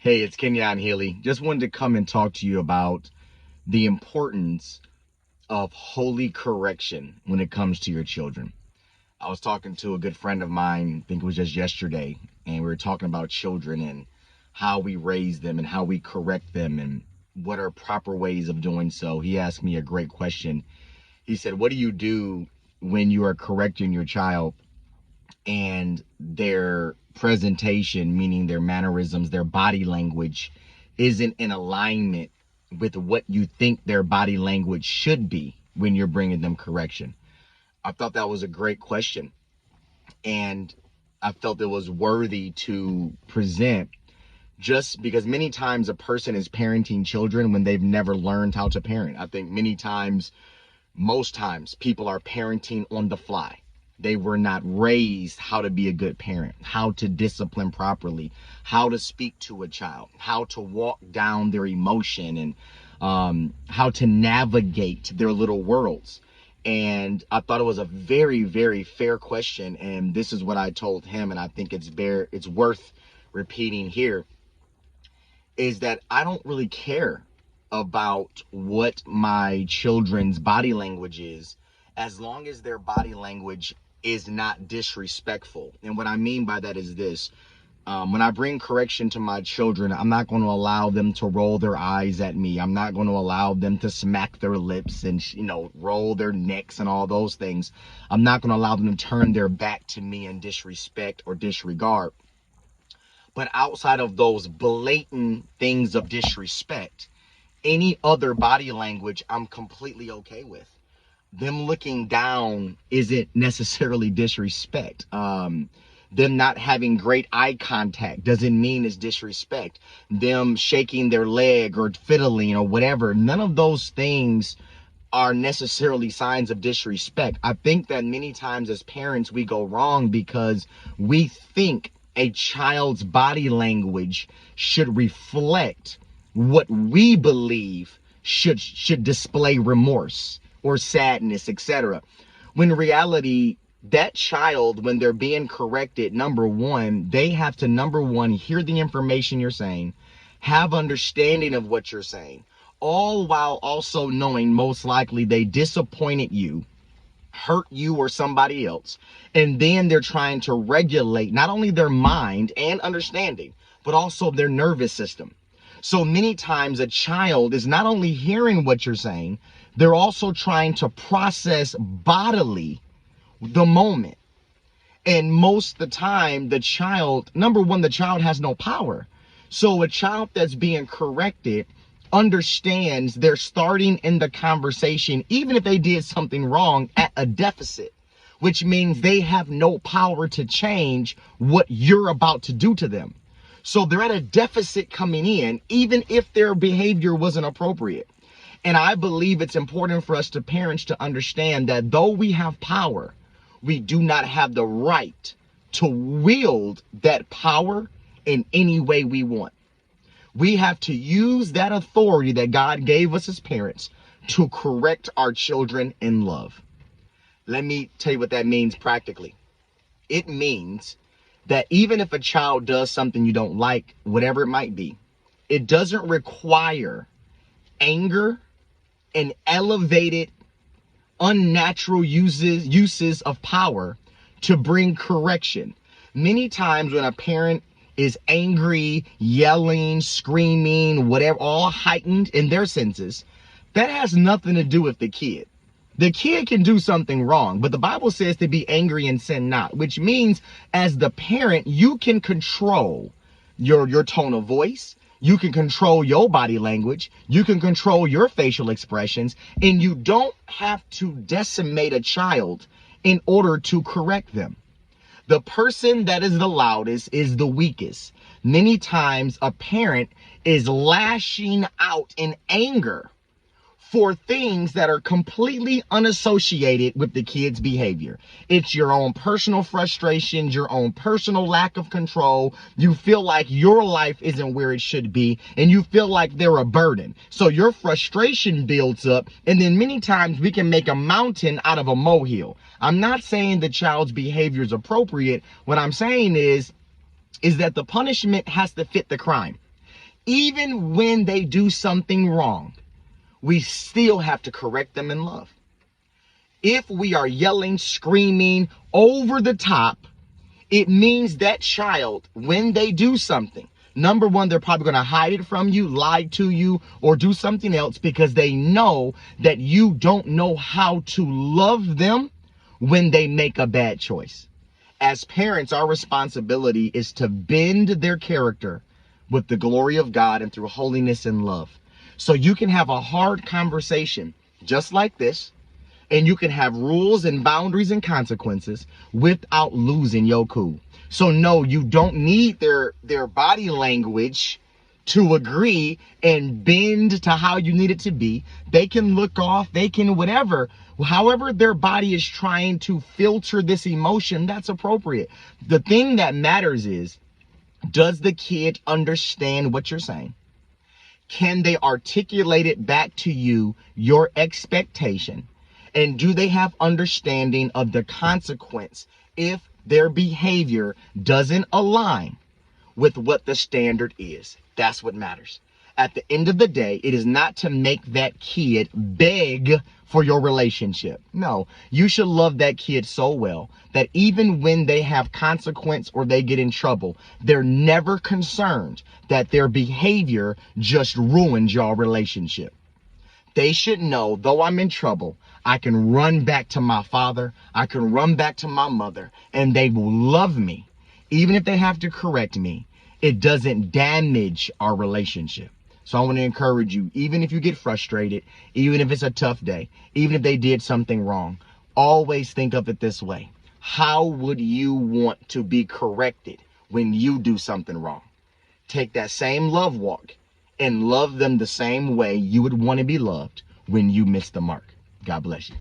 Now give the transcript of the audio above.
Hey, it's Kenyon Healey. Just wanted to come and talk to you about the importance of holy correction when it comes to your children. I was talking to a good friend of mine, I think it was just yesterday, and we were talking about children and how we raise them and how we correct them and what are proper ways of doing so. He asked me a great question. He said, "What do you do when you are correcting your child and their presentation, meaning their mannerisms, their body language, isn't in alignment with what you think their body language should be when you're bringing them correction?" I thought that was a great question, and I felt it was worthy to present, just because many times a person is parenting children when they've never learned how to parent. I think many times, most times, people are parenting on the fly. They were not raised how to be a good parent, how to discipline properly, how to speak to a child, how to walk down their emotion, and how to navigate their little worlds. And I thought it was a very, very fair question. And this is what I told him, and I think it's worth repeating here, is that I don't really care about what my children's body language is, as long as their body language is not disrespectful. And what I mean by that is this: when I bring correction to my children, I'm not going to allow them to roll their eyes at me. I'm not going to allow them to smack their lips and, roll their necks and all those things. I'm not going to allow them to turn their back to me in disrespect or disregard. But outside of those blatant things of disrespect, any other body language I'm completely okay with. Them looking down isn't necessarily disrespect. Them not having great eye contact doesn't mean it's disrespect. Them shaking their leg or fiddling or whatever, none of those things are necessarily signs of disrespect. I think that many times as parents we go wrong because we think a child's body language should reflect what we believe should display remorse or sadness, etc. When in reality, that child, when they're being corrected, number one, they have to, hear the information you're saying, have understanding of what you're saying, all while also knowing most likely they disappointed you, hurt you or somebody else, and then they're trying to regulate not only their mind and understanding, but also their nervous system. So many times a child is not only hearing what you're saying, they're also trying to process bodily the moment. And most of the time, the child, number one, the child has no power. So a child that's being corrected understands they're starting in the conversation, even if they did something wrong, at a deficit, which means they have no power to change what you're about to do to them. So they're at a deficit coming in, even if their behavior wasn't appropriate. And I believe it's important for us to parents to understand that though we have power, we do not have the right to wield that power in any way we want. We have to use that authority that God gave us as parents to correct our children in love. Let me tell you what that means practically. It means that even if a child does something you don't like, whatever it might be, it doesn't require anger and elevated, unnatural uses of power to bring correction. Many times when a parent is angry, yelling, screaming, whatever, all heightened in their senses, that has nothing to do with the kid. The kid can do something wrong, but the Bible says to be angry and sin not, which means as the parent, you can control your tone of voice. You can control your body language. You can control your facial expressions, and you don't have to decimate a child in order to correct them. The person that is the loudest is the weakest. Many times a parent is lashing out in anger for things that are completely unassociated with the kid's behavior. It's your own personal frustrations, your own personal lack of control. You feel like your life isn't where it should be, and you feel like they're a burden. So your frustration builds up, and then many times we can make a mountain out of a molehill. I'm not saying the child's behavior is appropriate. What I'm saying is that the punishment has to fit the crime. Even when they do something wrong, we still have to correct them in love. If we are yelling, screaming over the top, it means that child, when they do something, number one, they're probably going to hide it from you, lie to you, or do something else because they know that you don't know how to love them when they make a bad choice. As parents, our responsibility is to bend their character with the glory of God and through holiness and love. So you can have a hard conversation just like this, and you can have rules and boundaries and consequences without losing your cool. So no, you don't need their body language to agree and bend to how you need it to be. They can look off, they can whatever. However their body is trying to filter this emotion, that's appropriate. The thing that matters is, does the kid understand what you're saying? Can they articulate it back to you, your expectation? And do they have understanding of the consequence if their behavior doesn't align with what the standard is? That's what matters. At the end of the day, it is not to make that kid beg for your relationship. No, you should love that kid so well that even when they have consequence or they get in trouble, they're never concerned that their behavior just ruins your relationship. They should know, though I'm in trouble, I can run back to my father, I can run back to my mother, and they will love me. Even if they have to correct me, it doesn't damage our relationship. So I want to encourage you, even if you get frustrated, even if it's a tough day, even if they did something wrong, always think of it this way. How would you want to be corrected when you do something wrong? Take that same love walk and love them the same way you would want to be loved when you miss the mark. God bless you.